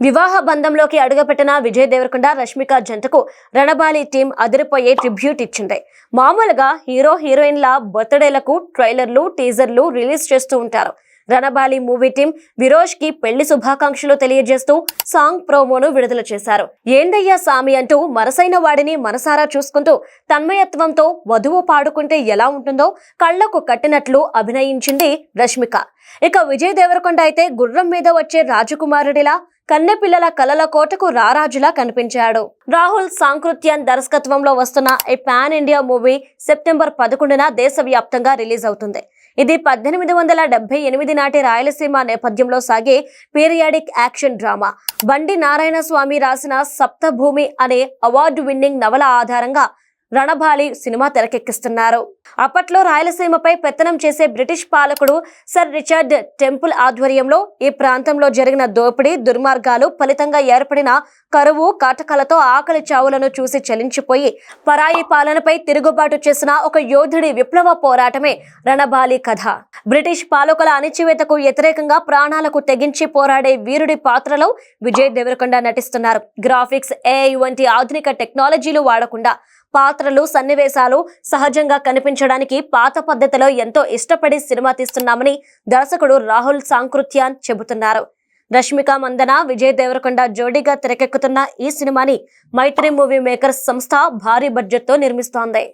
వివాహ బంధంలోకి అడుగుపెట్టిన విజయ్ దేవరకొండ రష్మిక జంటకు రణబాలి టీం అదిరిపోయే ట్రిబ్యూట్ ఇచ్చింది. మామూలుగా హీరో హీరోయిన్ల బర్త్డేలకు ట్రైలర్లు టీజర్లు రిలీజ్ చేస్తూ ఉంటారు. రణబాలి మూవీ టీం విరోష్ కి పెళ్లి శుభాకాంక్షలు తెలియజేస్తూ సాంగ్ ప్రోమోను విడుదల చేశారు. ఏందయ్యా సామి అంటూ మనసైన వాడిని మనసారా చూసుకుంటూ తన్మయత్వంతో వధువు పాడుకుంటే ఎలా ఉంటుందో కళ్లకు కట్టినట్లు అభినయించింది రష్మిక. ఇక విజయ్ దేవరకొండ అయితే గుర్రం మీద వచ్చే రాజకుమారుడిలా కన్నెపిల్లల కలల కోటకు రారాజులా కనిపించాడు. రాహుల్ సాంకృత్యాన్ దర్శకత్వంలో వస్తున్న ఈ పాన్ ఇండియా మూవీ సెప్టెంబర్ 11న దేశవ్యాప్తంగా రిలీజ్ అవుతుంది. ఇది 1878 నాటి రాయలసీమ నేపథ్యంలో సాగే పీరియాడిక్ యాక్షన్ డ్రామా. బండి నారాయణ స్వామి రాసిన సప్తభూమి అనే అవార్డు విన్నింగ్ నవల ఆధారంగా రణబాలి సినిమా తెరకెక్కిస్తున్నారు. అప్పట్లో రాయలసీమపై పెత్తనం చేసే బ్రిటిష్ పాలకుడు సర్ రిచర్డ్ టెంపుల్ ఆధ్వర్యంలో ఈ ప్రాంతంలో జరిగిన దోపిడీ దుర్మార్గాలు ఫలితంగా ఏర్పడిన కరువు కాటకాలతో ఆకలి చావులను చూసి చలించిపోయి పరాయి పాలనపై తిరుగుబాటు చేసిన ఒక యోధుడి విప్లవ పోరాటమే రణబాలి కథ. బ్రిటిష్ పాలకుల అణిచివేతకు వ్యతిరేకంగా ప్రాణాలకు తెగించి పోరాడే వీరుడి పాత్రలో విజయ్ దేవరకొండ నటిస్తున్నారు. గ్రాఫిక్స్, AI వంటి ఆధునిక టెక్నాలజీలు వాడకుండా పాత్రలు సన్నివేశాలు సహజంగా కనిపించడానికి పాత పద్ధతిలో ఎంతో ఇష్టపడి సినిమా తీస్తున్నామని దర్శకుడు రాహుల్ సాంకృత్యాన్ చెబుతున్నారు. రష్మిక మందన, విజయ్ దేవరకొండ జోడీగా తెరకెక్కుతున్న ఈ సినిమాని మైత్రి మూవీ మేకర్స్ సంస్థ భారీ బడ్జెట్ తో నిర్మిస్తోంది.